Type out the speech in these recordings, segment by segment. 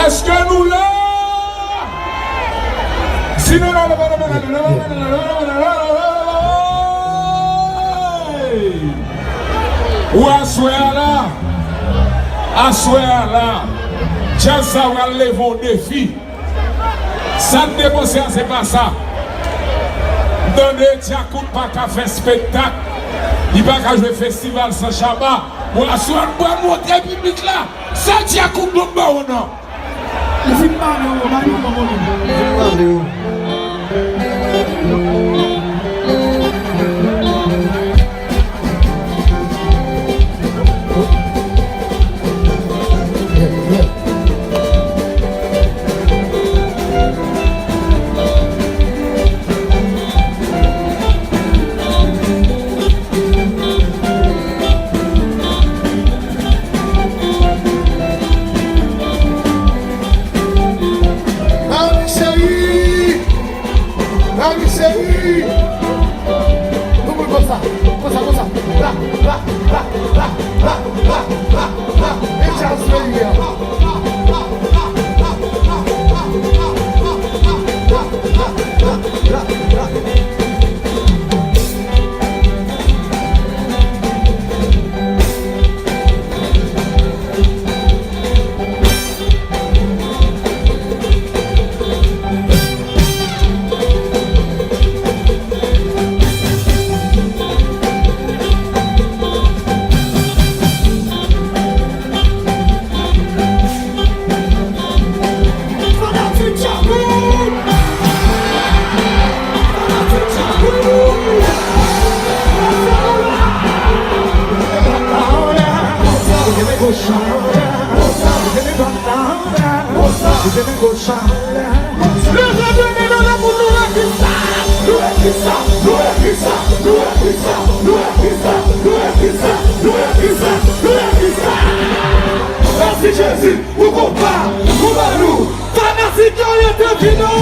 Est-ce que nous là? Sinon, ou assoir là, Jazza va lever un défi. Ça ne dépenser, c'est pas ça. Donner Diakout pas qu'à faire spectacle, il va qu'à jouer festival sans Shabbat. Ou assoir, pour montrer public là, ça Diakout non pas ou non? Il fait mal, Merci Jésus, vous combat, vous nous, pas merci quand il est devenu.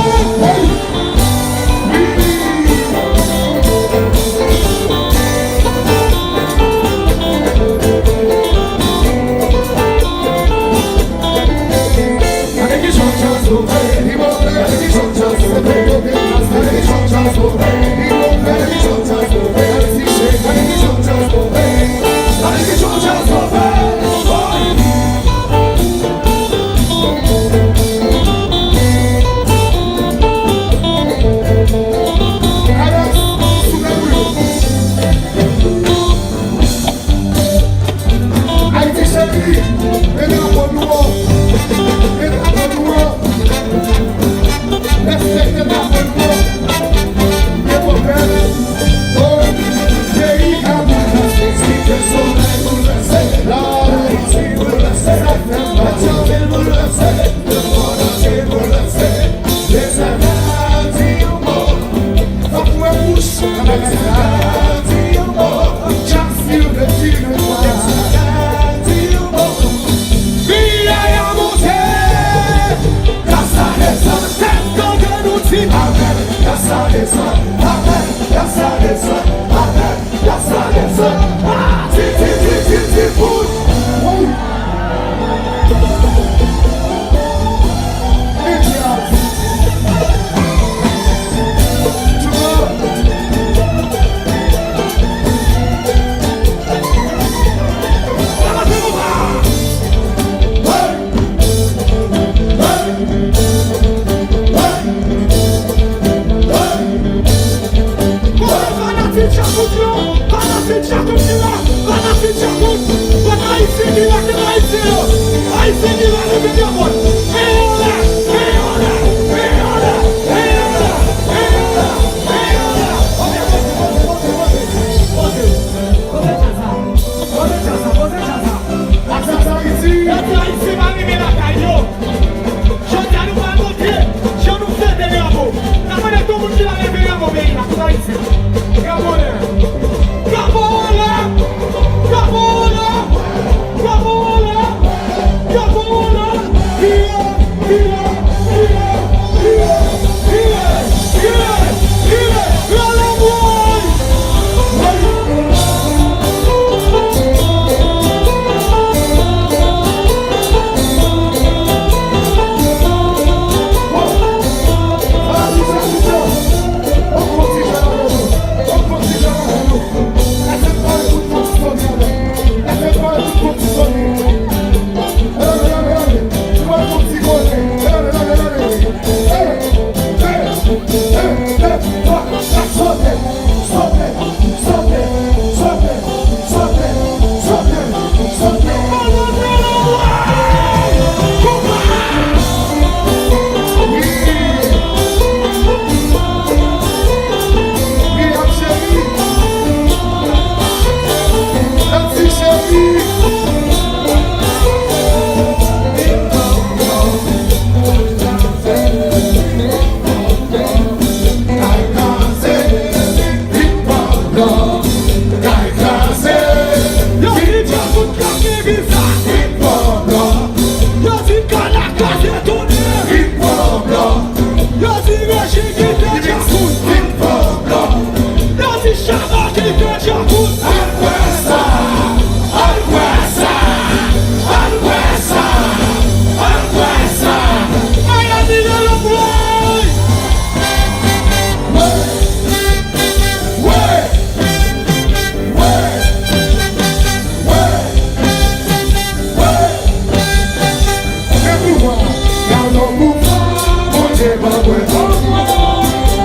Gardons pouvoir, mon Dieu, ma voix.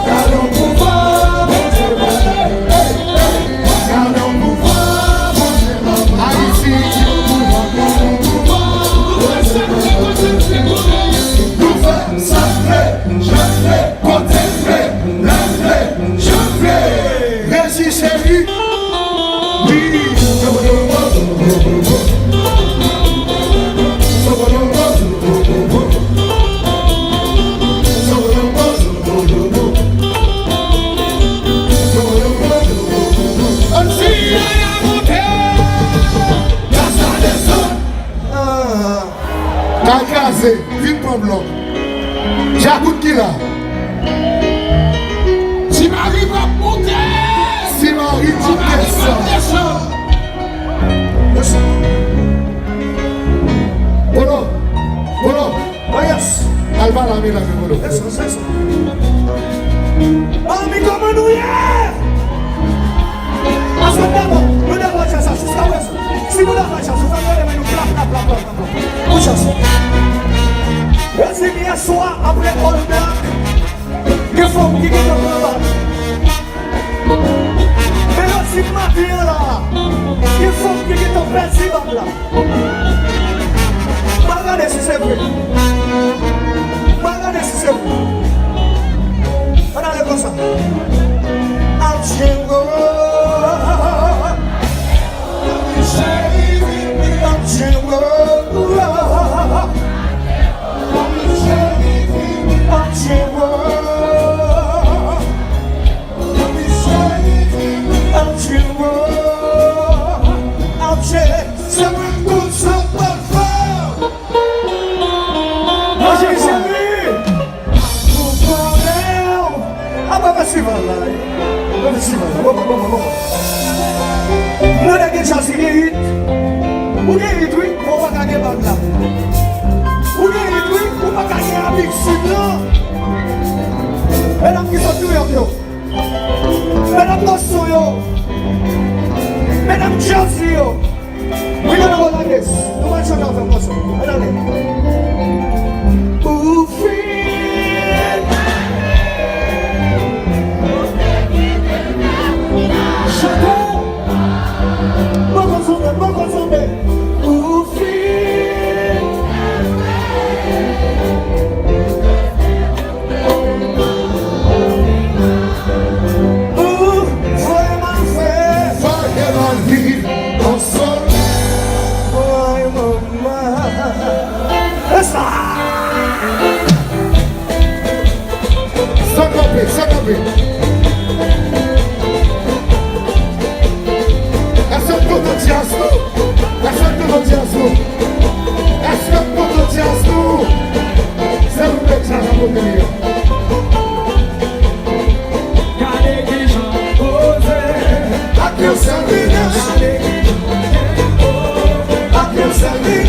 Gardons pouvoir, mon Dieu, ma voix. Gardons pouvoir, mon Dieu, ma voix. Haïti, gardons pouvoir, nous faisons ça fait, je fais, contempler, la fais, je fais. Régis chéri, oui, Kakazé, vite pour blanc. J'acoute qui là? Si Marie va monter, Si Marie va descendre. Voilà, voilà. Oh yes. Elle va la mettre là, voilà. C'est ça. Oh, mais comment nous y est? Parce que d'abord, nous devons faire ça jusqu'à où est-ce? Si nous devons faire ça, nous allons nous plap. Où est-ce? Et hier soir, après All Black, il faut qu'il y ait un combat. Mais là, si matin là, il faut qu'il y ait un festival là. Regardez si c'est vrai. Regardez si c'est vrai. Regardez comme ça. Achingo. Achingo. Mesdames qui sont toujours yo, mesdames Nosso yo, mesdames Chelsea yo, we don't know like this. No one should know from us. Ooh, free. Shut up. More consumé. Ooh, free. S'accomper. Est-ce que tout le jazz nous? Est-ce que tout le jazz nous? Est-ce que tout le jazz nous? C'est le mec qui a monté. Gardez les gens posés. À qui on s'envie. À qui on s'envie.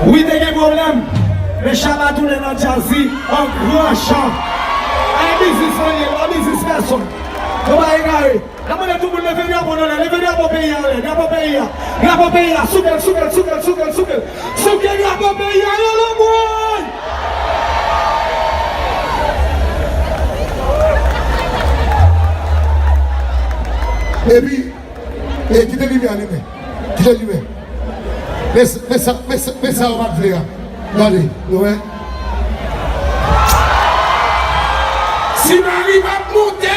Oui, t'as des problèmes. Mais Chaba tout le monde jazzy, un grand chant. Un business person. On va égarer. La monnaie tout le monde venir pour nous, venir pour payer, venir pour payer, soukel, venir pour payer, le monde. Et puis, qui te libère, qui te libère. Mais ça, on va te faire. Regardez, ouais. Si Marie va monter,